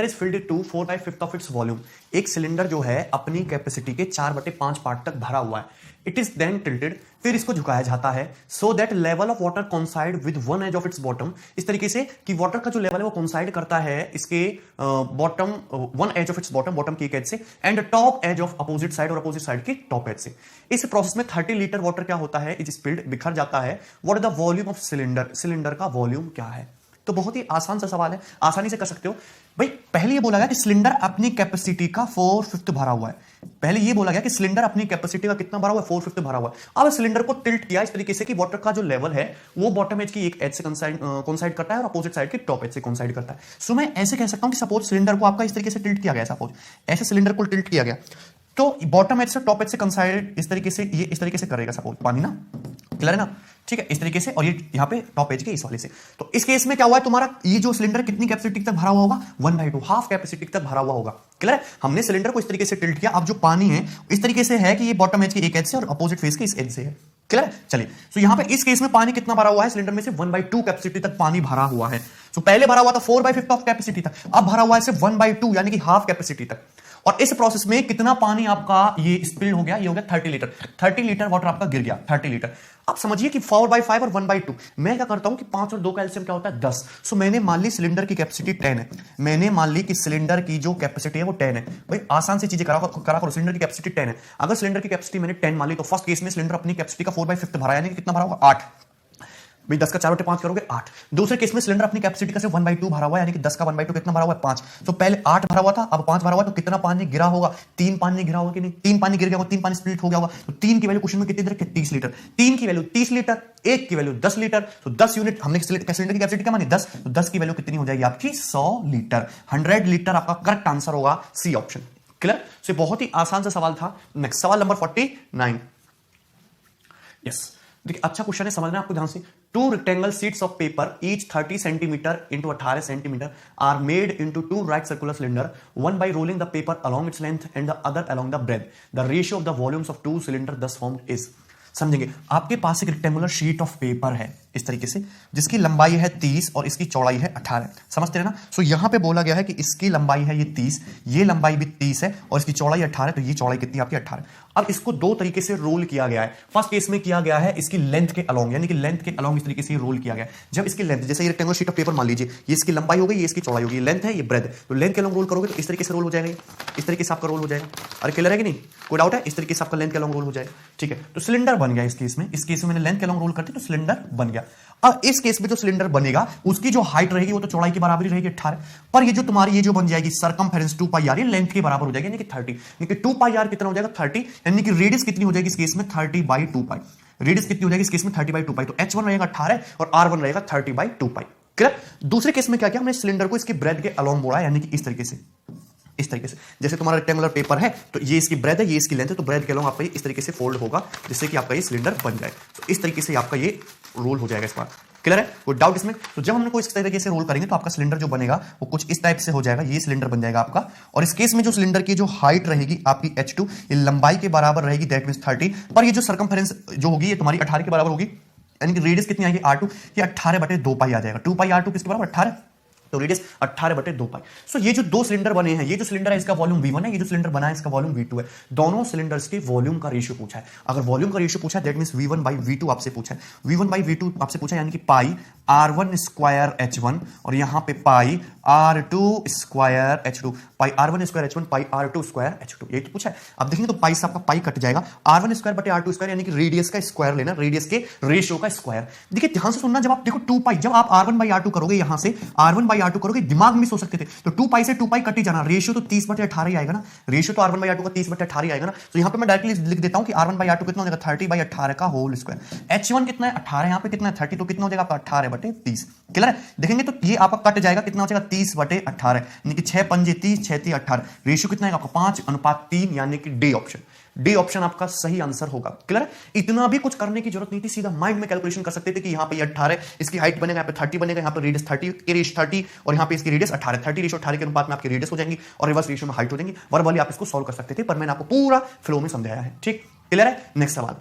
Is filled to 4/5 of its volume. एक cylinder जो है अपनी कैपेसिटी के 4/5 पार्ट तक भरा हुआ है। इट इज देन टिल्टेड, फिर इसको झुकाया जाता है so that level of water coincide with one edge of its bottom. इस तरीके से कि वाटर का जो लेवल है वो कोइंसाइड करता है इसके bottom, one edge of its bottom, bottom की एक एज से, and top edge of opposite side और अपोजिट साइड की टॉप एज से। इस प्रोसेस में 30 लीटर वाटर क्या होता है, इज स्पिल्ड, बिखर जाता है। What is the volume of cylinder, cylinder का वॉल्यूम क्या है। तो बहुत ही आसान सा सवाल है, आसानी से कर सकते हो भाई। पहले ये बोला गया कि सिलेंडर अपनी कैपेसिटी का 4/5 भरा हुआ है। पहले ये बोला गया कि सिलेंडर अपनी कैपेसिटी का कितना भरा हुआ है, 4/5 भरा हुआ है। अब सिलेंडर को टिल्ट किया इस तरीके से कि वाटर का जो लेवल है वो बॉटम एज की एक एज से कोइंसाइड करता है और अपोजिट साइड की टॉप एज से कोइंसाइड करता है। सो मैं ऐसे कह सकता हूं कि सपोज सिलेंडर को आपका इस तरीके से टिल्ट किया गया, सपोज ऐसे सिलेंडर को टिल्ट किया गया तो बॉटम एज से टॉप एज से कोइंसाइड इस तरीके से, ये इस तरीके से करेगा सपोज, पानी ना, क्लियर है ना, ठीक है, इस तरीके से, और ये यहां पे टॉप एज के इस वाले से। तो इस केस में क्या हुआ है, तुम्हारा ये जो सिलेंडर कितनी कैपेसिटी तक भरा हुआ होगा, 1/2, हाफ कैपेसिटी तक भरा हुआ होगा। क्लियर है, हमने सिलेंडर को इस तरीके से टिल्ट किया। अब जो पानी है इस तरीके से है कि ये बॉटम एज की एक एज से और अपोजिट फेस के इस एज से है। क्लियर है, चलिए। सो यहां पे इस केस में पानी कितना भरा हुआ है, सिलेंडर में से 1/2 कैपेसिटी तक पानी भरा हुआ है। सो पहले भरा हुआ था 4/5 ऑफ कैपेसिटी तक, अब भरा हुआ है सिर्फ 1/2 यानी कि हाफ कैपेसिटी तक। और इस प्रोसेस में कितना पानी आपका ये स्पिल हो गया, ये हो गया 30 लीटर। 30 लीटर वाटर आपका गिर गया, 30 लीटर। आप समझिए कि 4/5 और 1/2, मैं क्या करता हूं कि 5 और 2 का एलसीएम क्या होता है, 10। सो मैंने मान ली सिलेंडर की कैपेसिटी 10 है, मैंने मान ली कि सिलेंडर की जो कैपेसिटी है वो 10 है। भाई आसान सी चीजें करा करो, सिलेंडर की कैपेसिटी 10 है। अगर सिलेंडर की कैपेसिटी मैंने 10 मान ली तो फर्स्ट केस में सिलेंडर अपनी कैपेसिटी का 4/5 भरा, यानी कि कितना भरा होगा, 8। भाई 10 का 4/5 करोगे 8। दूसरे केस में सिलेंडर अपनी कैपेसिटी का सिर्फ 1/2 भरा हुआ है, यानी कि 10 का 1/2 कितना भरा हुआ है, 5। तो पहले 8 भरा हुआ था, अब 5 भरा हुआ है, तो कितना पानी गिरा होगा, 3 पानी गिरा होगा कि नहीं, 3 पानी गिर गया होगा, 3 पानी स्प्लिट हो गया होगा। तो 3 की वैल्यू क्वेश्चन में कितनी दे रखी है, 30 लीटर। 3 की वैल्यू 30 लीटर, 1 की वैल्यू 10 लीटर, तो 10 यूनिट हमने सिलेंडर की कैपेसिटी क्या मानी, 10, तो 10 की वैल्यू कितनी हो जाएगी आपकी, 100 लीटर। 100 लीटर आपका करेक्ट आंसर होगा, सी ऑप्शन। क्लियर, सो बहुत ही आसान सा सवाल था। नेक्स्ट सवाल नंबर 49। यस, देखिए अच्छा क्वेश्चन है, समझना आपको ध्यान से। 2 rectangle sheets of paper each 30 centimeter into 18 centimeter are made into 2 right circular cylinder, one by rolling the paper along its length and the other along the breadth. The ratio of the volumes of 2 cylinder thus formed is। समझेंगे, आपके पास एक rectangular sheet of paper है इस तरीके से, जिसकी लंबाई है 30 और इसकी चौड़ाई है 18। समझते हैं ना। सो यहां पे बोला गया है कि इसकी लंबाई है ये 30, ये लंबाई भी 30 है और इसकी चौड़ाई 18, तो ये चौड़ाई कितनी आपकी, 18। अब इसको दो तरीके से रोल किया गया है। फर्स्ट केस में किया गया है इसकी लेंथ के अलोंग, यानी कि लेंथ के अलोंग इस तरीके से रोल किया गया है। जब इसकी लेंथ, जैसे ये रेक्टेंगुलर शीट ऑफ पेपर मान लीजिए, ये इसकी लंबाई हो गई, ये इसकी चौड़ाई होगी, लेंथ है, ये ब्रेथ, तो लेंथ के अलोंग रोल करोगे तो इस तरीके से रोल हो जाएगा, इस तरीके से आपका रोल हो जाएगा। अरे क्लियर है कि नहीं, कोई डाउट है, इस तरीके से आपका लेंथ के अलोंग रोल हो जाएगा। ठीक है, तो सिलेंडर बन गया इस केस में। इस केस में मैंने लेंथ के अलोंग रोल करती तो सिलेंडर बन गया। अब इस केस में जो सिलेंडर बनेगा उसकी जो हाइट रहेगी वो तो चौड़ाई की बराबर ही रहेगी 18, पर ये जो तुम्हारी ये जो बन जाएगी सरकमफेरेंस 2πr, ये लेंथ के बराबर हो जाएगी, यानी कि 30, यानी कि 2πr कितना हो जाएगा, 30, यानी कि रेडियस कितनी हो जाएगी इस केस में, 30/2π। रेडियस कितनी हो जाएगी इस केस में, 30/2π। तो h1 रहेगा 18 और r1 रहेगा 30/2π। क्लियर। दूसरे केस में क्या किया हमने, सिलेंडर को इसकी ब्रेथ के अलोंग मोड़ा, यानी कि इस तरीके से, इस तरीके से। जैसे तुम्हारा रेक्टेंगुलर पेपर है तो ये इसकी ब्रेथ है, ये इसकी लेंथ है, तो ब्रेथ के अलोंग आपका ये इस तरीके से फोल्ड होगा जिससे कि आपका ये सिलेंडर बन जाए। तो इस तरीके से आपका ये रोल हो जाएगा इस बार। क्लियर है, कोई डाउट इसमें। तो जब हम कोई इस तरीके से रोल करेंगे तो आपका सिलेंडर जो बनेगा वो कुछ इस टाइप से हो जाएगा, ये सिलेंडर बन जाएगा आपका। और इस केस में जो सिलेंडर की जो हाइट रहेगी आपकी h2, ये लंबाई के बराबर रहेगी, दैट मींस 30, पर ये जो सरकमफेरेंस जो होगी ये तुम्हारी 18 के बराबर होगी, यानी कि रेडियस कितनी आएगी, r2, ये 18/2π आ जाएगा। 2πr2 किसके बराबर, 18, तो रेडियस 18/2π। सो ये जो दो सिलेंडर बने हैं, ये जो सिलेंडर है इसका वॉल्यूम V1 है, ये जो सिलेंडर बना है इसका वॉल्यूम V2 है। दोनों सिलेंडर्स के वॉल्यूम का रेशियो पूछा है। अगर वॉल्यूम का रेशियो पूछा है दैट मींस V1/V2 आपसे पूछा है, V1/V2 आपसे पूछा है, यानी कि पाई r1² h1 और यहां पे पाई r2² h2, पाई r1² h1 पाई r2² h2, यही तो पूछा है। अब देखेंगे तो पाई से आपका पाई कट जाएगा, r1²/r2², यानी कि रेडियस का स्क्वायर लेना, रेडियस के रेशियो का स्क्वायर। देखिए ध्यान से सुनना, जब आप देखो 2π, जब आप r1/r2 करोगे, यहां से r1/r2 करोगे, दिमाग मिस हो सकते थे, तो 2π से 2π कट ही जाना, रेशियो तो 30/18 ही आएगा ना, रेशियो तो r1/r2 का 30/18 ही आएगा ना। तो यहां पे मैं डायरेक्टली लिख देता हूं कि r1/r2 कितना हो जाएगा, 30/18 का होल स्क्वायर। h1 कितना है, 18, यहां पे कितना है 30, तो कितना हो जाएगा आपका 18/30। क्लियर है, देखेंगे तो ये आपका कट जाएगा, कितना हो जाएगा 30/18, यानी कि 6 पंजे 30, 6 3 18, रेशियो कितना है आपका 5:3, यानी कि डी ऑप्शन। डी ऑप्शन आपका सही आंसर होगा। क्लियर है, इतना भी कुछ करने की जरूरत नहीं थी, सीधा माइंड में कैलकुलेशन कर सकते थे कि यहां पे 18, इसकी हाइट बनेगा, यहाँ पे 30 बनेगा, यहाँ पे रेडियस 30, रेडियस 30 और यहाँ पे इसकी रेडियस 18, 30:18 के अनुपात में आपकी रेडियस हो जाएंगी और रिवर्स रेशियो में हाइट हो जाएंगी। वर्बली आप इसको सॉल्व कर सकते थे, पर मैंने आपको पूरा फ्लो में समझाया है। ठीक, क्लियर है। नेक्स्ट सवाल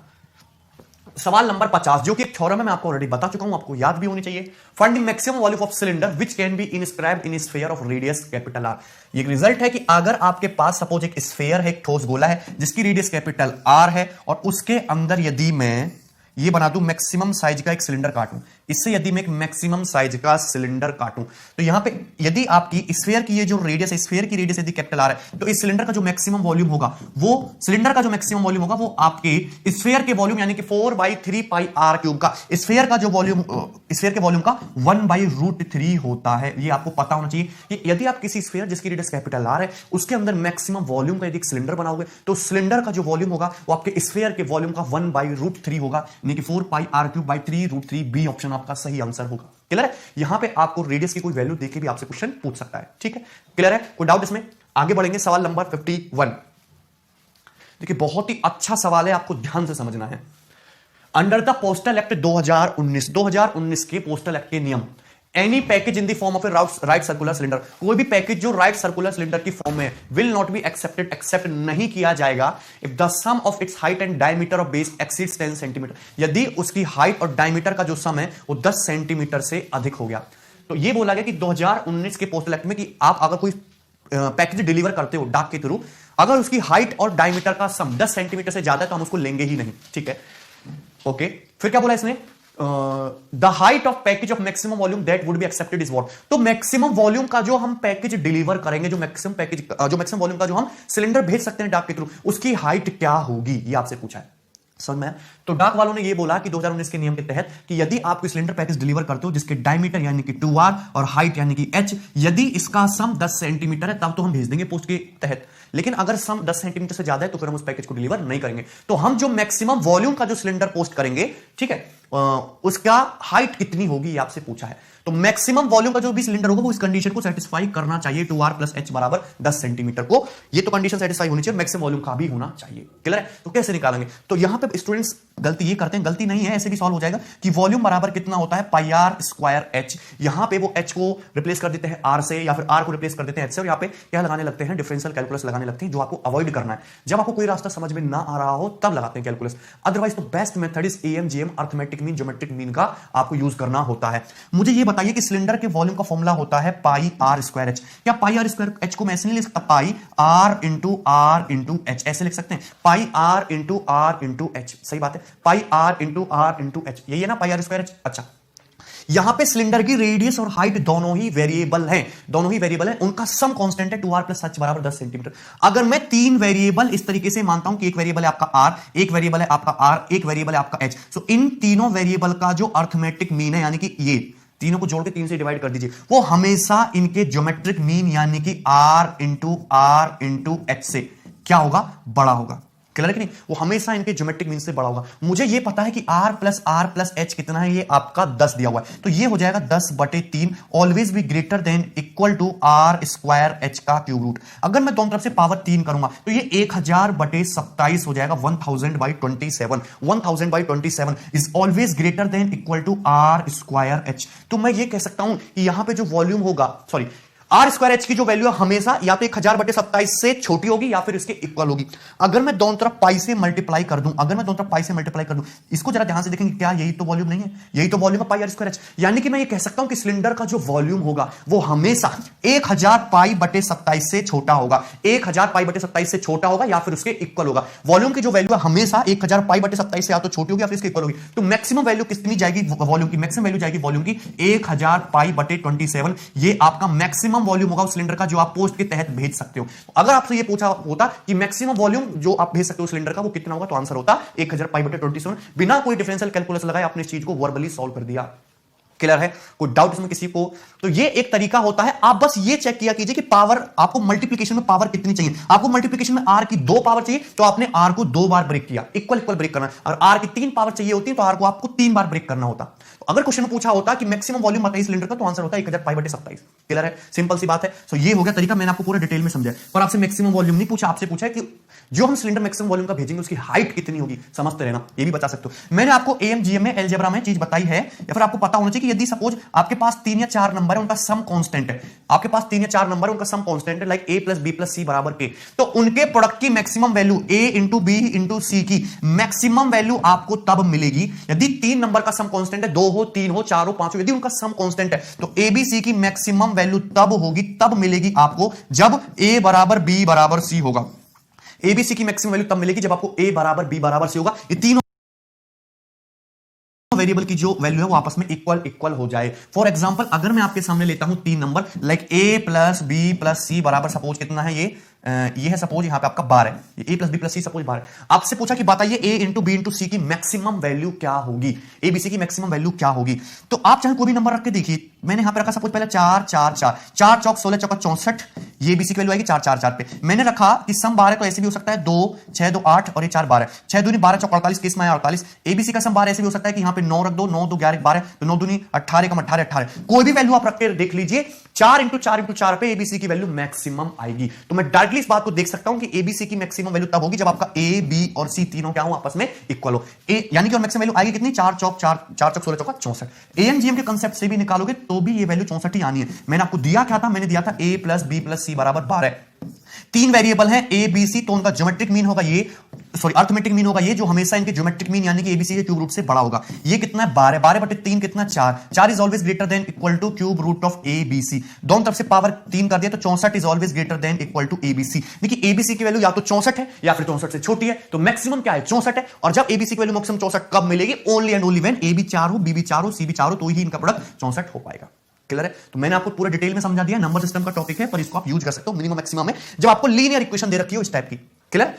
सवाल नंबर 50, जो कि एक थ्योरम है, मैं आपको ऑलरेडी बता चुका हूं, आपको याद भी होनी चाहिए। Find the maximum volume of cylinder which can be inscribed in sphere of radius capital R. ये रिजल्ट है कि अगर आपके पास सपोज एक स्फीयर है, एक ठोस गोला है जिसकी रेडियस कैपिटल आर है, और उसके अंदर यदि मैं ये बना दूं मैक्सिमम साइज का एक सिलेंडर काटूं, इससे यदि मैं एक मैक्सिमम साइज का सिलेंडर काटूं, तो यहां पे यदि आपकी स्फीयर की ये जो रेडियस है, स्फीयर की रेडियस यदि कैपिटल आर है, तो इस सिलेंडर का जो मैक्सिमम वॉल्यूम होगा, वो सिलेंडर का जो मैक्सिमम वॉल्यूम होगा वो आपके स्फीयर के वॉल्यूम यानी कि 4/3 पाई आर क्यूब का, स्फीयर का जो वॉल्यूम, स्फीयर के वॉल्यूम का 1/√3 होता है। ये आपको पता होना चाहिए कि यदि आप किसी स्फीयर जिसकी रेडियस कैपिटल आर है उसके अंदर मैक्सिमम वॉल्यूम का यदि सिलेंडर बनाओगे, तो सिलेंडर का जो वॉल्यूम होगा वो आपके स्फीयर के वॉल्यूम का 1/√3 होगा, यानी कि 4πr³/3√3। बी ऑप्शन आपका सही आंसर होगा। क्लियर है? यहां पे आपको रेडियस की कोई वैल्यू देके भी आपसे क्वेश्चन पूछ सकता है। ठीक है, क्लियर है? कोई डाउट इसमें? आगे बढ़ेंगे, सवाल नंबर 51। देखिए बहुत ही अच्छा सवाल है, आपको ध्यान से समझना है। अंडर द पोस्टल एक्ट 2019 के पोस्टल एक्ट के नियम, any package in the form of a right circular cylinder, कोई भी पैकेज जो राइट सर्कुलर सिलेंडर की फॉर्म में will not be accepted, accept नहीं किया जाएगा if the sum of its height and diameter of base exceeds 10 centimetre, यदि उसकी हाइट और डायमीटर का जो सम है वो 10 सेंटीमीटर से अधिक हो गया। तो ये बोला गया कि 2019 के पोस्टल एक्ट में कि आप अगर कोई पैकेज डिलीवर करते हो डाक के थ्रू, अगर उसकी हाइट और डायमीटर का सम 10 सेंटीमीटर से ज्यादा है तो हम उसको लेंगे ही नहीं। ठीक है, ओके। फिर क्या बोला इसने? The height of package of maximum volume that would be accepted is what. तो मैक्सिमम वॉल्यूम का जो हम पैकेज डिलीवर करेंगे, जो मैक्सिमम पैकेज, जो मैक्सिमम वॉल्यूम का जो हम सिलेंडर भेज सकते हैं डाक के थ्रू, उसकी हाइट क्या होगी, ये आपसे पूछा है। समझ में? तो डाक वालों ने ये बोला कि 2019 के नियम के तहत कि यदि आप कोई सिलेंडर पैकेज डिलीवर करते हो जिसके डायमीटर यानी कि 2r और हाइट यानी कि h, यदि इसका सम 10 सेंटीमीटर है तब तो हम भेज देंगे पोस्ट के तहत, लेकिन अगर सम 10 सेंटीमीटर से ज्यादा है तो फिर हम उस पैकेज को डिलीवर नहीं करेंगे। तो हम जो मैक्सिमम वॉल्यूम का जो सिलेंडर पोस्ट करेंगे, ठीक है, उसका हाइट कितनी होगी ये आपसे पूछा है। तो मैक्सिमम वॉल्यूम का जो भी सिलेंडर होगा वो इस कंडीशन को सेटिस्फाई करना चाहिए, 2r + h बराबर 10 सेंटीमीटर को। ये तो कंडीशन सेटिस्फाई होनी चाहिए, मैक्सिमम वॉल्यूम का भी होना चाहिए। क्लियर है? तो कैसे निकालेंगे? तो यहां पे स्टूडेंट्स गलती ये करते हैं, गलती नहीं है, ऐसे भी सॉल्व हो जाएगा कि वॉल्यूम बराबर कितना होता है, πr²h। यहां पे वो h को रिप्लेस कर देते हैं r से, या फिर r को रिप्लेस कर देते हैं h से, और यहां पे क्या लगाने लगते हैं, डिफरेंशियल कैलकुलस लगाने लगते हैं, जो आपको अवॉइड करना है। जब आपको कोई रास्ता समझ में ना आ रहा हो तब लगाते हैं कैलकुलस, अदरवाइज तो best method is AM GM, arithmetic mean, geometric mean का आपको यूज करना होता है। मुझे ये बताइए कि सिलेंडर के वॉल्यूम का फॉर्मूला होता है πr²h। क्या πr²h को मैं ऐसे नहीं लिख सकता, πr×r×h, ऐसे लिख सकते हैं, πr×r×h, सही बात है, πr×r×h, यही है ना πr²h। अच्छा, यहां पे सिलेंडर की रेडियस और हाइट दोनों ही वेरिएबल हैं, दोनों ही वेरिएबल हैं, उनका सम कांस्टेंट है 2r + h बराबर 10 सेंटीमीटर। अगर मैं तीन वेरिएबल इस तरीके से मानता हूं कि एक वेरिएबल है आपका r, एक वेरिएबल है आपका r, एक वेरिएबल है आपका h, सो इन तीनों वेरिएबल का जो अर्थमेटिक मीन है, यानी कि ये तीनों को जोड़ के 3 से डिवाइड कर दीजिए, वो हमेशा इनके ज्योमेट्रिक मीन यानी कि r×r×h से क्या होगा, बड़ा होगा। क्लियर है कि नहीं? वो हमेशा इनके ज्योमेट्रिक मीन से बड़ा होगा। मुझे ये पता है कि r + h कितना है, ये आपका 10 दिया हुआ है, तो ये हो जाएगा 10/3, always be greater than equal to r² h का क्यूब रूट। अगर मैं दोनों तरफ से पावर 3 करूंगा तो ये 1000/27 हो जाएगा, 1000/27। 1000/27 is always greater than equal to r² h। तो मैं ये कह सकता हूं कि यहां पे जो वॉल्यूम होगा, सॉरी, r² की जो वैल्यू है हमेशा या तो 1000/27 से छोटी होगी या फिर इसके इक्वल होगी। अगर मैं दोनों तरफ पाई से मल्टीप्लाई कर दूं, इसको जरा ध्यान से देखेंगे, क्या यही तो वॉल्यूम नहीं है, यही तो वॉल्यूम है πr²h। यानी कि मैं ये कह सकता हूं कि सिलेंडर का जो वॉल्यूम होगा वो हमेशा 1000π/27 से छोटा होगा, 1000π/27 से छोटा होगा या फिर उसके इक्वल होगा। वॉल्यूम की जो वैल्यू है हमेशा 1000π/27 से या तो छोटी होगी या फिर इसके इक्वल होगी। तो मैक्सिमम वैल्यू कितनी जाएगी, वॉल्यूम की मैक्सिमम वैल्यू जाएगी वॉल्यूम की 1000π/27। ये आपका मैक्सिमम वॉल्यूम होगा उस सिलेंडर का जो आप पोस्ट के तहत भेज सकते हो। अगर आपसे ये पूछा होता कि मैक्सिमम वॉल्यूम जो आप भेज सकते हो सिलेंडर का वो कितना होगा, तो आंसर होता 1000π/27। बिना कोई डिफरेंशियल कैलकुलस लगाए आपने इस चीज को वर्बली सॉल्व कर दिया। क्लियर है? कोई डाउट इसमें किसी को? तो ये एक तरीका होता है। आप बस ये चेक किया कीजिए कि पावर, आपको मल्टीप्लिकेशन में पावर कितनी चाहिए। आपको मल्टीप्लिकेशन में r की 2 पावर चाहिए तो आपने r को 2 बार ब्रेक किया, इक्वल इक्वल ब्रेक करना। और r की 3 पावर चाहिए होती है तो r को आपको 3 बार ब्रेक करना होता। तो अगर क्वेश्चन में पूछा होता कि मैक्सिमम वॉल्यूम बताइए सिलेंडर का, तो आंसर होता है 1000 पाई बटे 27। क्लियर है, सिंपल सी बात है। सो ये हो गया तरीका, मैंने आपको पूरा डिटेल में समझाया। पर आपसे मैक्सिमम वॉल्यूम नहीं पूछा, आपसे पूछा है कि जो हम सिलेंडर मैक्सिमम वॉल्यूम का भेजेंगे उसकी हाइट कितनी होगी, समझते रहना, ये भी बता सकते हो। मैंने आपको एएमजीएम में अलजेब्रा में चीज बताई है, या फिर आपको पता होना चाहिए कि यदि सपोज आपके पास 3 या 4 नंबर है, उनका सम कांस्टेंट है, आपके पास 3 या 4 नंबर है, उनका सम कांस्टेंट है, like a plus B plus C बराबर k, तो उनके प्रोडक्ट की maximum value a into B into C की मैक्सिमम वैल्यू आपको तब मिलेगी यदि 3 नंबर का सम कांस्टेंट है, 2 हो, 3 हो, 4 हो, 5 हो, यदि उनका सम कांस्टेंट है तो एबीसी की मैक्सिमम वैल्यू तब होगी, तब मिलेगी आपको जब a बराबर b बराबर c होगा। एबीसी की मैक्सिमम वैल्यू तब मिलेगी जब आपको a बराबर b बराबर c होगा, ये तीनों वेरिएबल की जो वैल्यू है वो आपस में इक्वल हो जाए। फॉर एग्जांपल अगर मैं आपके सामने लेता हूं 3 number, like a plus B plus C बराबर सपोज कितना है, ये है सपोज यहां पे आपका 12 है, ये a plus B plus C suppose 12 है। आपसे पूछा कि बताइए a into B into C की मैक्सिमम वैल्यू क्या होगी, एबीसी की मैक्सिमम वैल्यू क्या होगी। तो आप चाहे कोई भी नंबर रख के देखिए, मैंने यहां पे रखा सपोज पहले 4 4 4 4 चौक 16 चौका 64, ये एबीसी की वैल्यू आएगी 4 4 4 पे। मैंने रखा कि सम 12 तो ऐसे भी हो सकता है 2 6 2 8 और ये 4 12, 6 दूनी 12 चौक 48, किस में 48। एबीसी का सम 12 ऐसे भी हो सकता है कि यहां पे 9 रख दो, 9 2 11 12, तो 9 दूनी 18 कम 18 18, कोई भी वैल्यू आप रख के देख लीजिए, 4 इंटू 4 इंटू 4 पे एबीसी की वैल्यू मैक्सिमम आएगी। तो मैं डायरेक्टली इस बात को देख सकता हूं कि एबीसी की मैक्सिमम वैल्यू तब होगी जब आपका ए बी और सी तीनों क्या हो, आपस में इक्वल हो। ए यानी कि और मैक्सिमम वैल्यू आएगी कितनी, 4 चौक 16 चौका 64। एएनजीएम के कांसेप्ट से भी निकालोगे तो भी ये वैल्यू 64 ही आनी है। मैंने आपको दिया क्या था, मैंने दिया था a plus B plus C बराबर 12। 3 वेरिएबल है ए बी सी, तो उनका ज्योमेट्रिक मीन होगा ये, सॉरी अर्थमेटिक मीन होगा ये, जो हमेशा इनके ज्योमेट्रिक मीन यानी कि एबीसी के क्यूब रूट से बड़ा होगा। ये कितना है 12, 12 बटे 3 कितना 4, 4 is always greater than equal to cube root of ABC, दोनों तरफ से पावर 3 कर दिया तो 64 is always greater than equal to ABC. देखिए एबीसी की वैल्यू या तो 64 है या फिर 64 से छोटी है, तो मैक्सिमम क्या है 64 है। और जब एबीसी की वैल्यू मैक्सिमम 64 कब मिलेगी, only and only when A B 4 हो, बी भी 4 हो, सी भी 4 हो, तो ही इनका प्रोडक्ट 64 हो पाएगा। क्लियर है, तो मैंने आपको पूरा डिटेल में समझा दिया, नंबर सिस्टम का टॉपिक है पर इसको आप यूज कर सकते हो मिनिमम मैक्सिमम में, जब आपको लीनियर इक्वेशन दे रखी हो इस टाइप की। क्लियर।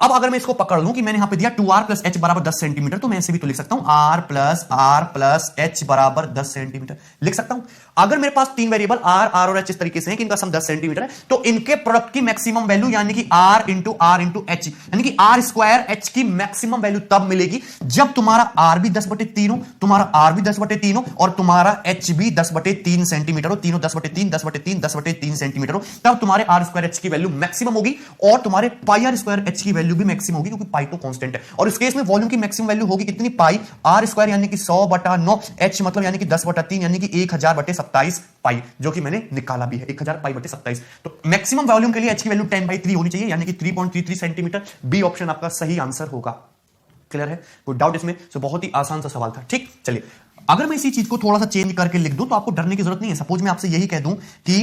अब अगर मैं इसको पकड़ लूं कि मैंने यहां पे दिया 2r प्लस h बराबर 10 सेंटीमीटर, तो मैं ऐसे भी तो लिख सकता हूं r प्लस h बराबर 10 सेंटीमीटर लिख सकता हूं। अगर मेरे पास 3 वेरिएबल r और h इस तरीके से हैं कि इनका सम 10 सेंटीमीटर है, तो इनके प्रोडक्ट की मैक्सिमम वैल्यू यानी कि r इंटू h यानी कि r स्क्वायर h की मैक्सिमम वैल्यू तब मिलेगी जब तुम्हारा r भी 10/3 हो, तुम्हारा r भी 10/3 हो और तुम्हारा h भी 10/3 सेंटीमीटर हो, तीनों 10/3 10/3 10/3 सेंटीमीटर हो, तब तुम्हारे r स्क्वायर h की वैल्यू मैक्सिमम होगी और तुम्हारे पाई r स्क्वायर h की वैल्यू भी मैक्सिमम होगी, क्योंकि पाई तो कांस्टेंट है। और इस केस में वॉल्यूम की मैक्सिमम वैल्यू होगी कितनी, पाई r स्क्वायर यानी कि 100/9, h मतलब यानी कि 10/3 यानी कि 1000/27 पाई, जो कि मैंने निकाला भी है 1000 पाई बटे 27। तो मैक्सिमम वॉल्यूम के लिए h की वैल्यू 10/3 होनी चाहिए यानी कि 3.33 सेंटीमीटर। बी ऑप्शन आपका सही आंसर होगा। क्लियर है, कोई डाउट इसमें? तो बहुत ही आसान सा सवाल था। ठीक, चलिए अगर मैं इसी चीज को थोड़ा सा चेंज करके लिख दूं तो आपको डरने की जरूरत नहीं है। सपोज मैं आपसे यही कह दूं कि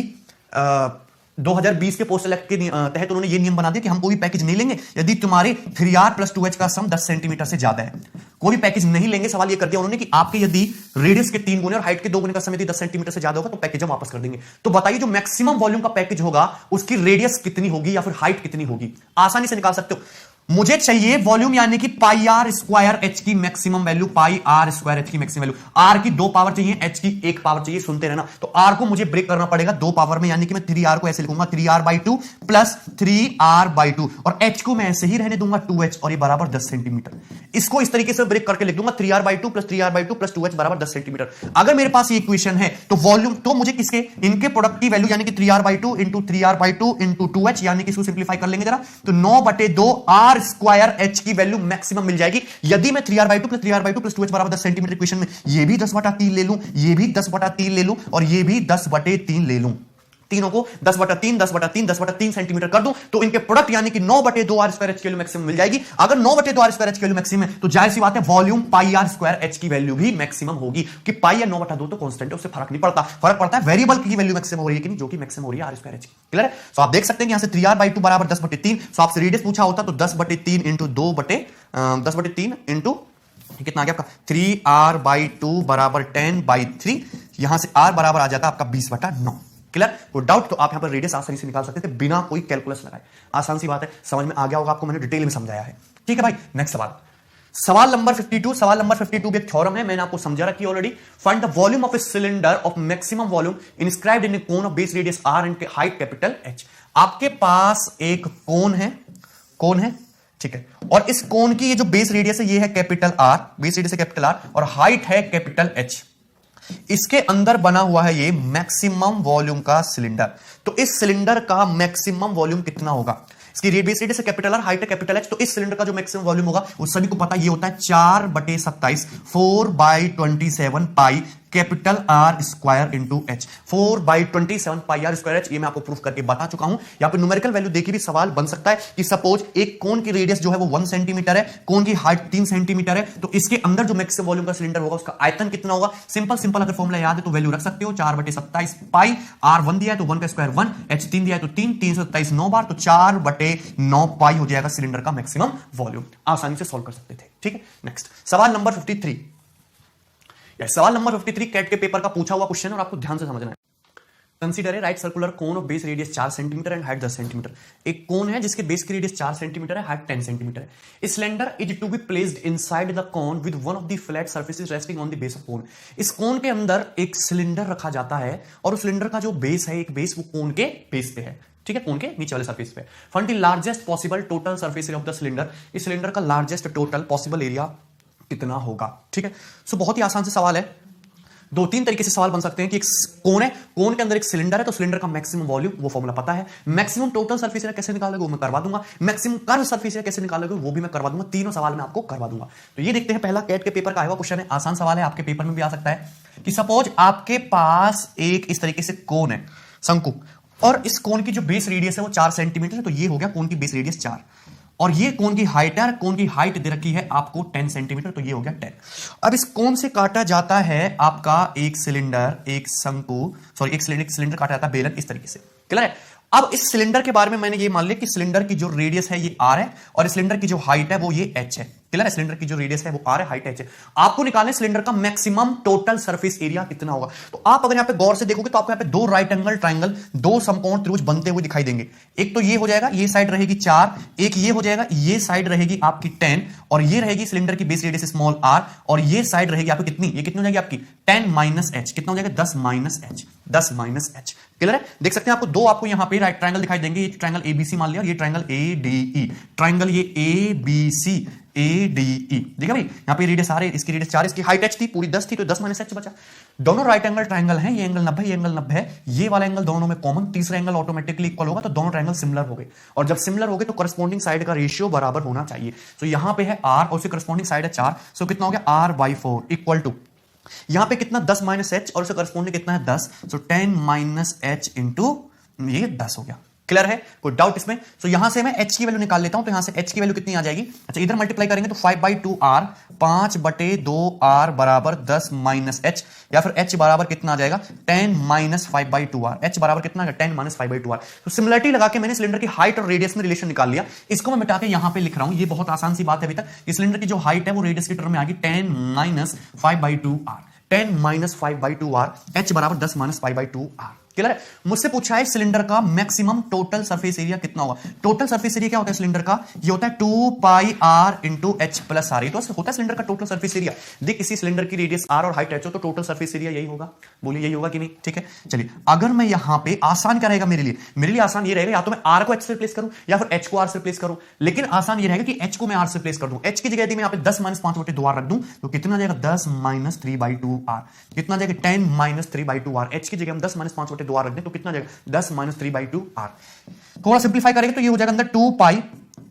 2020 के पोस्ट सेलेक्ट के तहत उन्होंने ये नियम बना दिया कि हम कोई पैकेज नहीं लेंगे यदि तुम्हारे 3r प्लस 2h का सम 10 सेंटीमीटर से ज्यादा है। कोई भी पैकेज नहीं लेंगे। सवाल ये कर दिया उन्होंने कि आपके यदि रेडियस के 3 गुने और हाइट के 2 गुने का सम यदि 10 सेंटीमीटर से ज्यादा होगा तो पैकेज हम वापस कर देंगे। तो बताइए जो मैक्सिमम वॉल्यूम का पैकेज होगा उसकी रेडियस कितनी होगी या फिर हाइट कितनी होगी, आसानी से निकाल सकते हो। मुझे चाहिए वॉल्यूम यानी कि पाई आर स्क्वायर एच की maximum value, pi R square H की मैक्सिमम वैल्यू। आर की 2 पावर चाहिए, एच की 1 पावर चाहिए। सुनते रहना, तो आर को मुझे ब्रेक करना पड़ेगा 2 पावर में, यानी कि मैं 3r को ऐसे लिखूंगा 3r/2 प्लस 3r/2 और एच को मैं ऐसे ही रहने दूंगा 2h और ये बराबर 10 सेंटीमीटर। इसको इस तरीके से ब्रेक करके लिख दूंगा 3r/2 plus 3r/2 plus 2h बराबर 10 सेंटीमीटर। अगर मेरे पास ये इक्वेशन है तो वॉल्यूम तो मुझे किसके, इनके प्रोडक्ट की वैल्यू यानी कि 3r/2 into 3r/2 into 2h, यानी कि इसको सिंप्लीफाई कर लेंगे जरा तो 9/2 r स्क्वायर एच की वैल्यू मैक्सिमम मिल जाएगी। यदि मैं 3r/2 plus 3r/2 plus 2h बराबर 10 सेंटीमीटर इक्वेशन में ये भी 10/3 ले लूं, ये भी 10/3 ले लूं और ये भी 10/3 ले लूं, तीनों को 10/3 10/3 10/3 सेंटीमीटर कर दूं तो इनके प्रोडक्ट यानी कि 9/2 r स्क्वायर एच की वैल्यू मैक्सिमम मिल जाएगी। अगर 9/2 r स्क्वायर एच की वैल्यू मैक्सिमम है तो जाहिर सी बात है वॉल्यूम पाई r स्क्वायर एच की वैल्यू भी मैक्सिमम होगी कि पाई या 9/2 तो कांस्टेंट है, उससे फर्क नहीं पड़ता। फर्क पड़ता है वेरिएबल की वैल्यू मैक्सिमम हो रही है कि नहीं, जो कि मैक्सिमम हो रही है r स्क्वायर एच की। क्लियर है? सो आप देख सकते हैं कि यहां से 3r/2 बराबर 10/3। सो आपसे रेडियस पूछा होता तो 10/3 इंटू 10/3 इंटू कितना आ गया आपका 3r/2 बराबर 10/3। यहां से r बराबर आ जाता आपका 20/9। क्लियर? कोई डाउट तो आप यहां पर रेडियस आसानी से निकाल सकते थे बिना कोई कैलकुलस लगाए। आसान सी बात है, समझ में आ गया होगा आपको, मैंने डिटेल में समझाया है। ठीक है भाई, नेक्स्ट सवाल, सवाल नंबर 52। सवाल नंबर 52 भी एक थ्योरम है, मैंने आपको समझा रखी है already. Find the volume of a cylinder of maximum volume inscribed in A cone of base radius r and height capital H। आपके पास एक कोन है, ठीक है। और इस कोन की ये जो बेस रेडियस है ये है कैपिटल आर, बेस रेडियस है कैपिटल आर, और हाइट है कैपिटल एच। इसके अंदर बना हुआ है ये मैक्सिमम वॉल्यूम का सिलेंडर। तो इस सिलेंडर का मैक्सिमम वॉल्यूम कितना होगा? इसकी बेस रेडियस है कैपिटल आर, हाइट है कैपिटल एच। तो इस सिलेंडर का जो मैक्सिमम वॉल्यूम होगा वो सभी को पता, ये होता है 4/27 4/27 pi capital R square into H. 4/27 pi R square H, ये मैं आपको प्रूफ करके बता चुका हूं। यहां पे न्यूमेरिकल वैल्यू देके भी सवाल बन सकता है कि सपोज एक कोन की रेडियस जो है वो 1 सेंटीमीटर है, कोन की हाइट 3 सेंटीमीटर है, तो इसके अंदर जो मैक्सिमम वॉल्यूम का सिलेंडर होगा उसका आयतन कितना होगा? सिंपल अगर फॉर्मूला याद है तो वैल्यू रख सकते हो, 4/27 पाई, आर 1 दिया है तो 1 का स्क्वायर 1, एच 3 दिया है तो 3, 327 9 बार, तो 4/9 पाई हो जाएगा सिलेंडर का मैक्सिमम वॉल्यूम। आसानी से सॉल्व कर सकते थे। ठीक है, नेक्स्ट सवाल नंबर 53। सवाल नंबर 53 कैट के पेपर का पूछा हुआ क्वेश्चन और आपको ध्यान से समझना है। Consider a right circular cone of base radius 4 centimetre and height 10 centimetre. एक कोन है जिसके बेस की रेडियस 4 सेंटीमीटर है, हाइट 10 सेंटीमीटर है। इस cylinder is to be placed inside the cone with one of the flat surfaces resting on the base of cone. इस cone के अंदर एक सिलेंडर रखा जाता है और उस सिलेंडर का जो बेस है, एक बेस, वो कोन के बेस पे है। ठीक है, कोन के नीचे वाले सरफेस पे। Find the largest possible total surface area of the cylinder. इस सिलेंडर का लार्जेस्ट टोटल पॉसिबल एरिया कितना होगा? ठीक है, सो बहुत ही आसान से सवाल है। 2-3 तरीके से सवाल बन सकते हैं कि एक कोन है, कोन के अंदर एक सिलेंडर है, तो सिलेंडर का मैक्सिमम वॉल्यूम, वो फॉर्मूला पता है। मैक्सिमम टोटल सरफेस एरिया कैसे निकालोगे वो मैं करवा दूंगा। मैक्सिमम कर्व सरफेस एरिया कैसे निकालोगे वो भी मैं करवा दूंगा। तीनों सवाल मैं आपको करवा दूंगा। तो ये देखते हैं, पहला कैट के पेपर का आया हुआ क्वेश्चन है, आसान सवाल है, आपके पेपर में भी आ सकता है कि सपोज आपके पास एक इस तरीके से कोन है, शंकु, और इस कोन की जो बेस रेडियस है वो 4 सेंटीमीटर है, तो ये हो गया कोन की बेस रेडियस 4, और ये कोन की हाइट है, कोन की हाइट दे रखी है आपको 10 सेंटीमीटर, तो ये हो गया 10। अब इस कोन से काटा जाता है आपका एक सिलेंडर, एक शंकु, सॉरी एक सिलेंडर काटा जाता है बेलन, इस तरीके से। क्लियर है? अब इस सिलेंडर के बारे में मैंने ये मान लिया कि सिलेंडर की जो रेडियस है ये आर है और सिलेंडर की जो हाइट है वो ये एच है। क्लियर है? सिलेंडर की जो रेडियस है वो आर है, हाइट एच है। आपको निकालना है सिलेंडर का मैक्सिमम टोटल सरफेस एरिया कितना होगा। तो आप अगर यहां पे गौर से देखोगे तो आपको यहां पे 2 राइट एंगल ट्राइंगल, 2 समकोण त्रिभुज बनते हुए दिखाई देंगे। एक तो ये हो जाएगा, ये साइड रहेगी 4, एक ये हो जाएगा, ये साइड रहेगी आपकी 10, और ये रहेगी सिलेंडर की बेस रेडियस स्मॉल आर, और ये साइड रहेगी आपकी कितनी, ये कितनी हो जाएगी आपकी 10 माइनस एच। कितना हो जाएगा? 10 minus H, 10 minus H. Clear है? देख सकते हैं आपको दो आपको यहां पे राइट ट्राइंगल दिखाई देंगे। ये ट्राइंगल एबीसी मान लिया, और ये ट्राइंगल एडीई, ट्राइंगल ये एबीसी एडीई। देखा भाई, यहां पे रेडियस आर है, इसकी रेडियस 4, इसकी हाइट एच थी, पूरी 10 थी, तो 10 माइनस एच बचा। दोनों राइट एंगल ट्राइंगल हैं, ये एंगल 90, ये एंगल 90 है, ये वाला एंगल दोनों में कॉमन, तीसरा एंगल ऑटोमेटिकली इक्वल होगा, तो दोनों ट्राइंगल सिमिलर हो गए। और जब सिमिलर हो गए तो करस्पॉन्डिंग साइड का रेशियो बराबर होना चाहिए। तो यहां पे है आर और उसकी करस्पॉन्डिंग साइड है 4, सो कितना हो गया? R/4 इक्वल टू, यहां पे कितना 10 माइनस एच और उससे करस्पॉन्डिंग कितना है 10, सो 10 माइनस एच इंटू ये 10 हो गया। क्लियर है? कोई डाउट इसमें? तो यहां से मैं h की वैल्यू निकाल लेता हूं, तो यहां से h की वैल्यू कितनी आ जाएगी? अच्छा, इधर मल्टीप्लाई करेंगे तो 5/2r, 5/2r बराबर 10 माइनस एच, या फिर h बराबर कितना आ जाएगा? 10 माइनस 5/2r। h बराबर कितना है? 10 माइनस 5/2r। तो सिमिलरिटी लगा के मैंने सिलेंडर की हाइट और रेडियस में रिलेशन निकाल लिया। इसको मैं मिटा के यहां पे लिख रहा हूं, ये बहुत आसान सी बात है। अभी तक इस सिलेंडर की जो हाइट है वो रेडियस की टर्म में आ गई 10 minus 5/2r, 10 minus 5/2r, h बराबर 10 माइनस 5/2r। क्लियर है? मुझसे पूछा है सिलेंडर का मैक्सिमम टोटल सरफेस एरिया कितना होगा। टोटल सरफेस एरिया क्या होता है सिलेंडर का? ये होता है 2πr into H plus are. ये तो होता है सिलेंडर का टोटल सरफेस एरिया। देख, इसी सिलेंडर की रेडियस आर और हाइट एच हो तो टोटल सरफेस एरिया यही होगा। बोलिए यही होगा कि नहीं? ठीक है, चलिए अगर मैं यहां पे, आसान क्या रहेगा मेरे लिए? मेरे लिए आसान ये रहेगा, या तो मैं आर को एच से रिप्लेस करूं या फिर एच को आर से रिप्लेस करूं। लेकिन आसान ये रहेगा कि एच को मैं आर से रिप्लेस कर दूं। एच की जगह मैं यहां पे 10 माइनस 5/2r रख दूं, तो कितना जाएगा? 10 माइनस 3/2r। कितना जाएगा? 10 माइनस 3/2r। एच की जगह हम 10 माइनस 5/2r रख दें तो कितना जाएगा? 10 माइनस 3/2r। थोड़ा सिंप्लीफाई करेंगे तो ये हो जाएगा अंदर 2 पाई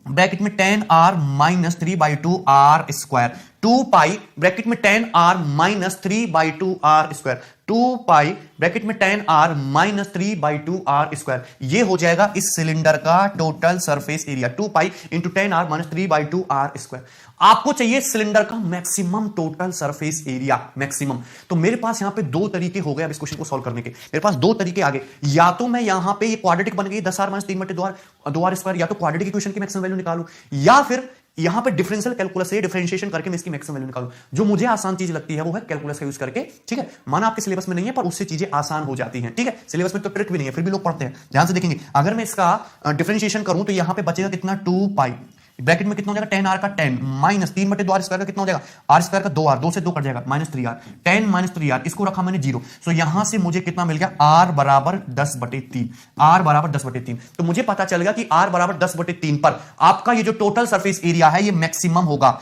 ब्रैकेट में 10r माइनस 3/2r स्क्वायर, 2 पाई ब्रैकेट में 10r माइनस 3/2r स्क्वायर, 2 पाई ब्रैकेट में 10r माइनस 3/2r स्क्वायर। ये हो जाएगा इस सिलेंडर का total surface area, 2 pi into 10r minus 3/2r square. आपको चाहिए सिलेंडर का maximum total surface area, maximum. तो मेरे पास यहां पे 2 तरीके हो गए अब इस क्वेश्चन को सॉल्व करने के। मेरे पास 2 तरीके आ गए, या तो मैं यहां पे ये क्वाड्रेटिक बन गई 10r माइनस 3/2r स्क्वायर, या तो क्वाड्रेटिक इक्वेशन की मैक्सिमम वैल्यू निकालूं, या फिर यहां पे डिफरेंशियल कैलकुलस से डिफरेंशिएशन करके मैं इसकी मैक्सिमम वैल्यू निकालूं। जो मुझे आसान चीज लगती है वो है कैलकुलस का यूज करके। ठीक है, माना आपके सिलेबस में नहीं है पर उससे चीजें आसान हो जाती हैं। ठीक है, सिलेबस में तो ट्रिक भी नहीं है, फिर भी लोग पढ़ते हैं। ध्यान से देखेंगे, अगर मैं इसका डिफरेंशिएशन करूं तो यहां पे बचेगा कितना? 2 पाई ब्रैकेट में कितना हो जाएगा 10r का 10 माइनस 3/2 r² का कितना हो जाएगा r² का 2r, 2 से 2 कट जाएगा -3r, 10 - 3r, इसको रखा मैंने 0। सो यहां से मुझे कितना मिल गया r बराबर 10/3, r बराबर 10/3। तो मुझे पता चल गया कि r बराबर 10/3 पर आपका ये जो टोटल सरफेस एरिया है ये मैक्सिमम होगा।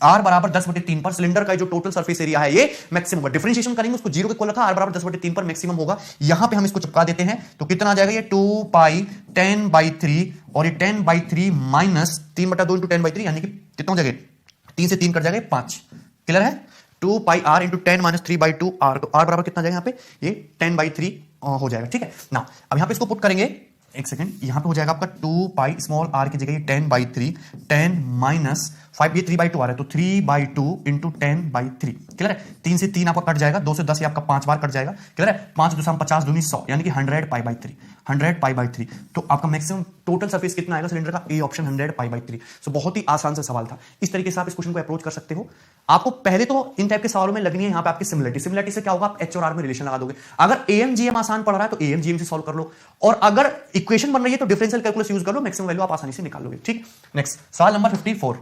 r बराबर 10/3 पर सिलेंडर का जो टोटल सरफेस एरिया है ये मैक्सिमम होगा। डिफरेंशिएशन करेंगे उसको 0 के इक्वल रखा, r बराबर 10/3 पर मैक्सिमम होगा। यहां पे हम इसको चिपका देते हैं तो कितना आ जाएगा ये 2 पाई 10/3 और ये 10/3 माइनस 3/2 इंटू 10/3 यानी कि कितना हो जाएगा 3 से 3 कट जाएगा 5। क्लियर है? 2 पाई r इंटू 10 माइनस 3/2 r, तो r बराबर कितना जाएगा यहाँ पे ये 10/3 हो जाएगा। ठीक है ना, अब यहां पे इसको पुट करेंगे, एक सेकंड, यहां पे हो जाएगा आपका 2 पाई स्मॉल r की जगह ये 10/3, 10 माइनस 5, ये 3/2 आ रहा है तो 3/2 इंटू 10/3। क्लियर है? 3 से 3 आपका कट जाएगा, 2 से 10 ये आपका 5 बार कट जाएगा। क्लियर है? 5 2 50 दूनी 100 यानी कि 100 पाई/3, 100 पाई/3। तो आपका मैक्सिमम टोटल सरफेस कितना आएगा सिलेंडर का? A option 100 पाई/3। सो बहुत ही आसान सा सवाल था। इस तरीके से आप इस क्वेश्चन को अप्रोच कर सकते हो। आपको पहले तो इन टाइप के सवालों में लगनी है यहाँ पे आपकी सिमिलरिटी से क्या होगा, आप एच और आर में रिलेशन लगा दोगे। अगर एएमजीएम आसान पड़ रहा है तो एएमजीएम से सॉल्व कर लो, और अगर इक्वेशन बन रही है तो डिफरेंशियल कैलकुलस यूज कर लो, मैक्सिमम वैल्यू आप आसानी से निकाल लोगे। ठीक, नेक्स्ट सवाल number 54।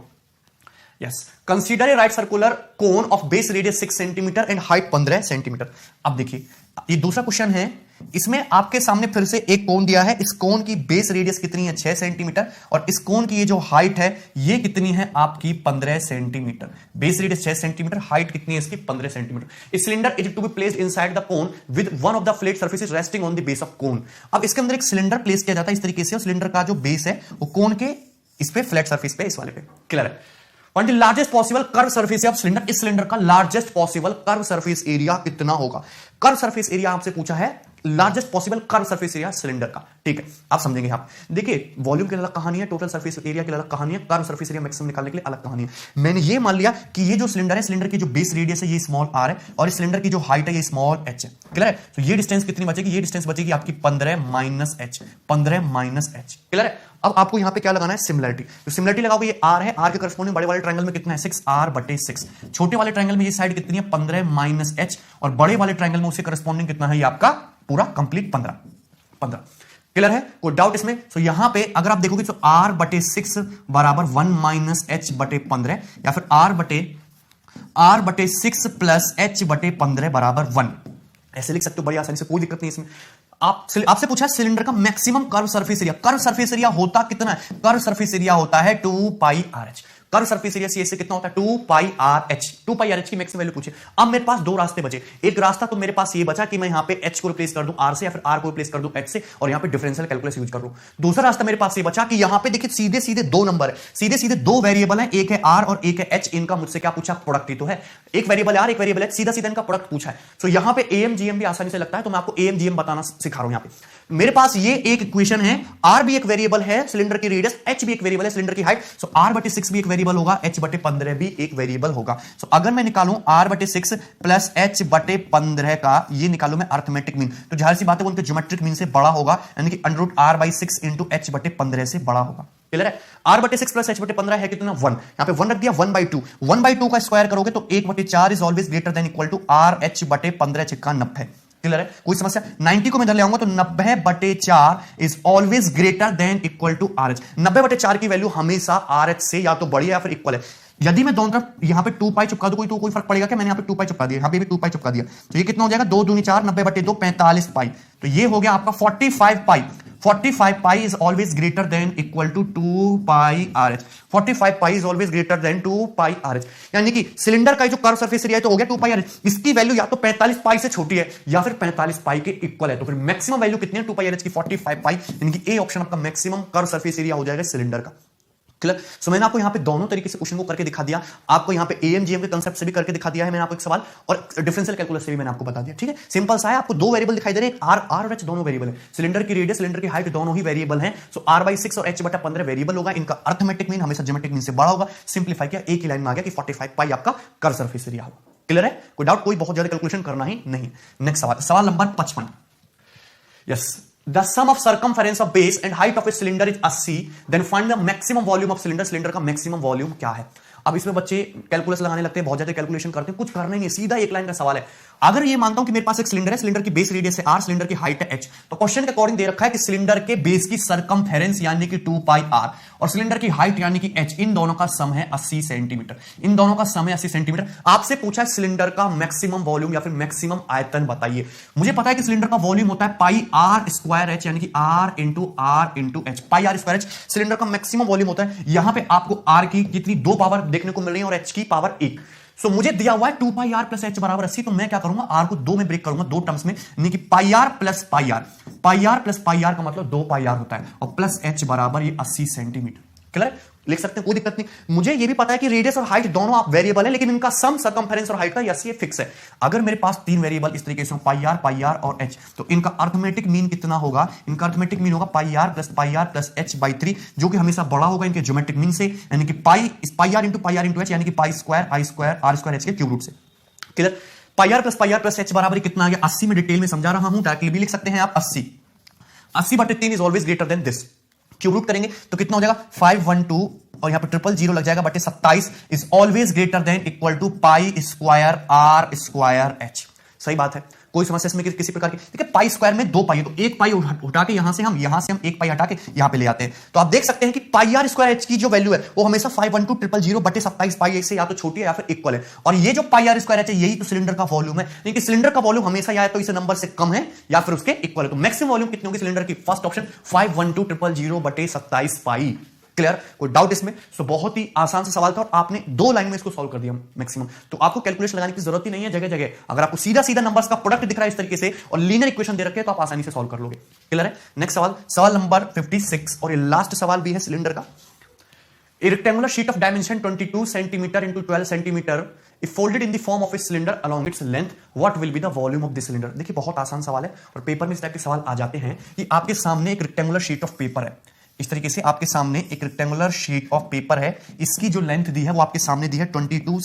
Yes, consider a right circular cone of base radius 6 centimetre and height 15 centimetre. अब देखिए ये दूसरा क्वेश्चन है, इसमें आपके सामने फिर से एक कोन दिया है, इस कोन की बेस रेडियस कितनी है 6 सेंटीमीटर, और इस कोन की ये जो हाइट है ये कितनी है आपकी 15 centimetre. Base radius 6 centimetre, height कितनी है इसकी 15 सेंटीमीटर। इस cylinder is to be placed inside the cone with one of the flat surfaces resting on the base of cone. अब इसके अंदर एक सिलेंडर प्लेस किया जाता है इस तरीके से, और सिलेंडर का जो बेस है वो कोन के इस पे फ्लैट सर्फेस पे, इस वाले पे। क्लियर है? The largest possible curve surface of cylinder, इस सिलेंडर का largest possible curve surface area कितना होगा? कर्व सरफेस एरिया आपसे पूछा है, largest possible curve surface area cylinder का। ठीक है, आप समझेंगे। आप देखिए वॉल्यूम की अलग कहानी है, टोटल सरफेस एरिया की अलग कहानी है, कर्व सरफेस एरिया मैक्सिमम निकालने के लिए अलग कहानी है। मैंने ये मान लिया कि ये जो सिलेंडर है, सिलेंडर की जो बेस रेडियस है ये स्मॉल r है, और इस सिलेंडर की जो हाइट है ये स्मॉल h है। क्लियर है? तो ये डिस्टेंस कितनी बचेगी? ये डिस्टेंस बचेगी आपकी 15 minus h, 15 minus h। Clear है? अब आपको यहां पे क्या लगाना है? सिमिलरिटी। तो सिमिलरिटी लगाओगे, ये r है, r के करस्पॉन्डिंग बड़े वाले ट्रायंगल में कितना है 6r/6, छोटे वाले ट्रायंगल में ये साइड कितनी है 15 माइनस h, और बड़े वाले ट्रायंगल में उससे करस्पॉन्डिंग कितना है ये आपका पूरा कंप्लीट 15। क्लियर है? कोई डाउट इसमें? सो यहां पे अगर आप देखोगे तो r/6 बराबर 1 माइनस h/15, या फिर r/6 प्लस h/15 बराबर 1, ऐसे लिख सकते हो बड़ी आसानी से, कोई दिक्कत नहीं इसमें। आपसे पूछा सिलेंडर का maximum curve surface area. Curve surface area होता कितना है? कर्व सरफेस एरिया होता है 2 pi RH। Curve surface area से कितना होता है? 2 पाई RH। 2 पाई RH की मैक्सिमम वैल्यू पूछे। अब मेरे पास दो रास्ते बचे। एक रास्ता तो मेरे पास ये बचा कि मैं यहां पे H को रिप्लेस कर दूं R से, या फिर R को रिप्लेस कर दूं H से, और यहां पे डिफरेंशियल कैलकुलस यूज कर लूं। दूसरा रास्ता मेरे पास ये बचा कि यहां पे देखिए सीधे सीधे दो नंबर है, सीधे सीधे दो वेरिएबल है, एक है R और एक है H। इनका मुझसे क्या पूछा? प्रोडक्ट ही तो है। एक वेरिएबल R, एक वेरिएबल H, सीधा सीधा इनका प्रोडक्ट पूछा है। सो यहां पे AMGM भी आसानी से लगता है, तो मैं आपको AMGM बताना सिखा रहा हूं। यहां पे मेरे पास ये एक इक्वेशन है, R भी एक वेरिएबल है, सिलेंडर की रेडियस, H भी एक वेरिएबल है, सिलेंडर की हाइट। सो R/6 भी एक वेरिएबल होगा, H/15 भी एक वेरिएबल होगा। सो अगर मैं निकालूं R/6 प्लस H/15 का ये निकालूं मैं अर्थमेटिक मीन, तो जाहिर सी बात है उनके ज्योमेट्रिक मीन से बड़ा होगा, यानी कि √R/6 इंटू H/15 से बड़ा होगा। क्लियर है? R/6 प्लस H/15 है कितना? 1। यहां पे 1 रख दिया, 1/2। 1/2 का स्क्वायर करोगे तो 1/4 is always greater than equal to RH/15 छिक्का 90। क्लियर है? कोई समस्या? 90 को मैं इधर ले आऊंगा तो 90/4 is always greater than equal to RH। 90/4 की वैल्यू हमेशा RH से या तो बड़ी है या फिर इक्वल है। यदि मैं दोनों तरफ यहां पे 2 पाई चिपका दूं कोई फर्क पड़ेगा क्या? मैंने यहां पे 2 पाई चिपका दिया, यहां पे भी 2 पाई चिपका दिया, तो ये कितना हो जाएगा? 2 दूनी 4, 90/2 45 पाई। तो ये हो गया आपका 45 pi. 45 pi is always greater than equal to 2 pi RH। 45 pi is always greater than 2 pi RH, यानी कि सिलेंडर का जो कर्व सरफेस एरिया है तो हो गया 2 पाई RH। इसकी वैल्यू या तो 45 पाई से छोटी है या फिर 45 पाई के इक्वल है, तो फिर मैक्सिमम वैल्यू कितनी है 2 पाई RH की? 45 पाई, यानी कि ए ऑप्शन आपका मैक्सिमम कर्व सरफेस एरिया हो जाएगा सिलेंडर का। क्लियर? सो मैंने आपको यहां पे दोनों तरीके से क्वेश्चन को करके दिखा दिया, आपको यहां पे AMGM के कांसेप्ट से भी करके दिखा दिया है मैंने आपको एक सवाल, और डिफरेंशियल कैलकुलस से भी मैंने आपको बता दिया। ठीक है, सिंपल सा है। आपको दो वेरिएबल दिखाई दे रहे हैं, R और H दोनों वेरिएबल है, सिलेंडर की रेडियस, सिलेंडर की हाइट दोनों ही वेरिएबल हैं। सो R/6 और H/15 वेरिएबल होगा, इनका अर्थमेटिक मीन हमेशा ज्योमेट्रिक मीन से बड़ा होगा। सिंपलीफाई किया, एक ही लाइन में आ गया कि 45 पाई आपका कर्व सरफेस एरिया होगा। क्लियर है? कोई डाउट? कोई बहुत ज्यादा कैलकुलेशन करना ही नहीं। नेक्स्ट सवाल, सवाल number 55। Yes, the sum of circumference of base and height of a cylinder is 80, then find the maximum volume of cylinder। Cylinder का मैक्सिमम वॉल्यूम क्या है? अब इसमें बच्चे कैलकुलस लगाने लगते हैं, बहुत ज्यादा कैलकुलेशन करते हैं, कुछ करना ही नहीं, सीधा एक लाइन का सवाल है। अगर ये मानता हूं कि मेरे पास एक सिलेंडर है, सिलेंडर की बेस रेडियस है r, सिलेंडर की हाइट है h, तो क्वेश्चन के अकॉर्डिंग दे रखा है कि सिलेंडर के बेस की सरकमफेरेंस यानी कि 2 पाई r और सिलेंडर की हाइट यानी कि h, इन दोनों का सम है 80 सेंटीमीटर। इन दोनों का सम है 80 सेंटीमीटर। आपसे पूछा है सिलेंडर का मैक्सिमम वॉल्यूम या फिर मैक्सिमम आयतन बताइए। मुझे पता है कि सिलेंडर का वॉल्यूम होता है पाई r स्क्वायर h यानी कि r इंटू h, पाई r स्क्वायर h सिलेंडर का मैक्सिमम वॉल्यूम होता है। यहां पे आपको r की कितनी 2 पावर देखने को मिल रही है और h की पावर 1। सो मुझे दिया हुआ है 2 पाई आर प्लस एच बराबर 80, तो मैं क्या करूंगा आर को 2 में ब्रेक करूंगा, 2 टर्म्स में, यानी कि pi R plus pi R, pi R plus pi R का मतलब 2 पाई आर होता है और प्लस एच बराबर ये 80 सेंटीमीटर। क्लियर, लिख सकते हैं, कोई दिक्कत नहीं। मुझे ये भी पता है कि रेडियस और हाइट दोनों आप वेरिएबल है, लेकिन इनका सम सरकमफेरेंस और हाइट का यस ये फिक्स है। अगर मेरे पास 3 वेरिएबल इस तरीके से पाई आर और एच, तो इनका अर्थमेटिक मीन कितना होगा? इनका अर्थमेटिक मीन होगा पाई आर प्लस एच बाई 3, जो कि हमेशा बड़ा होगा इनके ज्योमेट्रिक मीन से, यानी कि पाई आर इंटू एच, यानी कि pi square I square R square H के क्यूब रूट से। Clear, pi R plus H बराबर कितना आ गया? 80 में डिटेल में समझा रहा हूं, डायरेक्टली भी लिख सकते हैं आप 80 बटे 3 is always greater than this. Cube root करेंगे तो कितना हो जाएगा? 512 और यहां पे 000 लग जाएगा बटे 27 is always greater than equal to pi square R square H. सही बात है, कोई समस्या इसमें किसी प्रकार की? देखिए पाई स्क्वायर में 2 पाई है, तो एक पाई उठा के यहां से हम एक पाई हटा के यहां पे ले आते हैं, तो आप देख सकते हैं कि पाई आर स्क्वायर एच की जो वैल्यू है वो हमेशा 512 बटे 27 पाई से या तो छोटी है या फिर इक्वल है। और ये जो पाई आर स्क्वायर एच है यही तो सिलेंडर का वॉल्यूम है, लेकिन सिलेंडर का वॉल्यूम हमेशा या तो इस नंबर से कम है या फिर उसके इक्वल है। तो मैक्सिमम वॉल्यूम कितनी होगी सिलेंडर की? फर्स्ट ऑप्शन 512 बटे 27 पाई। क्लियर, कोई डाउट इसमें? सो बहुत ही आसान सा सवाल था और आपने 2 लाइन में इसको सॉल्व कर दिया मैक्सिमम। तो आपको कैलकुलेशन लगाने की जरूरत ही नहीं है जगह जगह। अगर आपको सीधा सीधा नंबर्स का प्रोडक्ट दिख रहा है इस तरीके से और लीनियर इक्वेशन दे रखे हैं तो आप आसानी से सॉल्व कर लोगे। क्लियर है? नेक्स्ट सवाल नंबर 56 और ये लास्ट सवाल भी है सिलेंडर का। A rectangular sheet of dimension 22 centimeter into 12 centimeter if folded in the form of a cylinder along its length, what will be the volume of the cylinder? देखिए बहुत आसान सवाल है और पेपर में इस टाइप के सवाल आ जाते हैं कि आपके सामने एक रेक्टेंगुलर शीट ऑफ पेपर है, इस तरीके से आपके सामने एक रेक्टेंगुलर शीट ऑफ पेपर है, इसकी जो लेंथ दी है वो आपके सामने दी है 22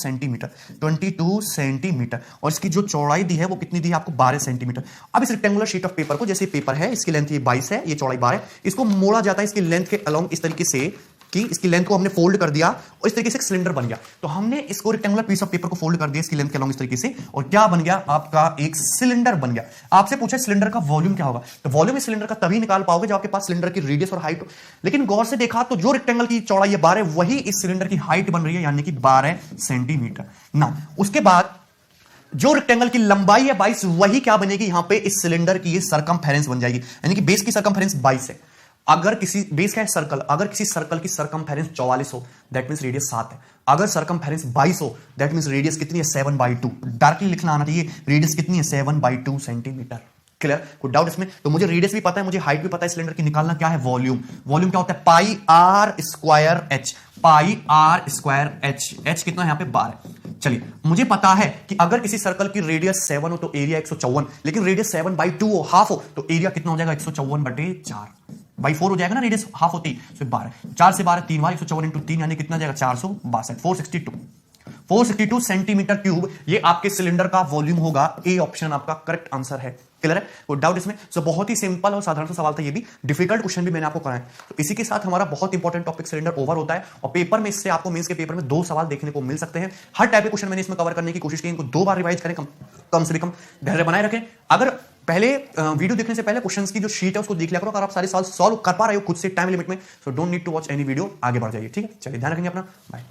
सेंटीमीटर और इसकी जो चौड़ाई दी है वो कितनी दी है आपको? 12 सेंटीमीटर। अब इस रेक्टेंगुलर शीट ऑफ पेपर को, जैसे पेपर है इसकी लेंथ ये 22 है, ये चौड़ाई 12 है, इसको मोड़ा जाता है इसकी लेंथ के अलोंग इस तरीके से कि इसकी लेंथ को हमने फोल्ड कर दिया और इस तरीके से एक सिलेंडर बन गया। तो हमने इसको रेक्टेंगुलर पीस ऑफ पेपर को फोल्ड कर दिया इसकी लेंथ के अलोंग इस तरीके से और क्या बन गया? आपका एक सिलेंडर बन गया। आपसे पूछा सिलेंडर का वॉल्यूम क्या होगा? तो वॉल्यूम इस सिलेंडर का तभी निकाल पाओगे जब आपके पास सिलेंडर की रेडियस और हाइट हो। लेकिन गौर से देखा तो जो रेक्टेंगल की चौड़ाई है 12, वही इस सिलेंडर की हाइट बन रही है यानी कि 12 सेंटीमीटर ना। उसके बाद जो रेक्टेंगल की लंबाई है 22, वही क्या बनेगी? यहां पे इस सिलेंडर की सरकमफेरेंस बन जाएगी, यानी कि बेस की सरकमफेरेंस 22 है। अगर किसी बेस का है सर्कल, अगर किसी सर्कल की सरकमफेरेंस 44 हो दैट मींस रेडियस 7 है। अगर सरकमफेरेंस 22 हो दैट मींस रेडियस कितनी है? 7/2। डायरेक्टली लिखना आना चाहिए, रेडियस कितनी है? 7/2 सेंटीमीटर। क्लियर, कोई डाउट इसमें? तो मुझे रेडियस भी पता है, मुझे हाइट भी पता है, सिलेंडर की निकालना क्या है? वॉल्यूम। वॉल्यूम क्या होता है? Pi R square H, pi R square H, H कितना है यहाँ पे? 12। चलिए, मुझे पता है कि अगर किसी सर्कल की रेडियस 7 हो तो एरिया 154, लेकिन रेडियस 7/2 हो, हाफ हो, तो एरिया कितना हो जाएगा? 154/4 बाई 4 हो जाएगा ना, रेडियस हाफ होती है। 12 4 से 12 3 बार 154 इंटू 3 यानी कितना जाएगा? 462 462 सेंटीमीटर क्यूब ये आपके सिलेंडर का वॉल्यूम होगा। ए ऑप्शन आपका करेक्ट आंसर है। क्लियर है, कोई डाउट इसमें? सो बहुत ही सिंपल और साधारण सा सवाल था ये भी, डिफिकल्ट क्वेश्चन भी मैंने आपको कराया। तो इसी के साथ हमारा बहुत इंपॉर्टेंट टॉपिक सिलेंडर ओवर होता है और पेपर में इससे आपको मेंस के पेपर में 2 सवाल देखने को मिल सकते हैं। हर टाइप के क्वेश्चन मैंने इसमें कवर करने की कोशिश की, इनको 2 बार रिवाइज करें, कम से कम धैर्य बनाए रखें। अगर पहले वीडियो देखने से पहले क्वेश्चंस की जो शीट है उसको देख लिया करो, अगर आप सारे सवाल सॉल्व कर पा रहे हो खुद से टाइम लिमिट में, so don't need to watch any video, आगे बढ़ जाइए। ठीक है, चलिए ध्यान रखेंगे अपना, बाय।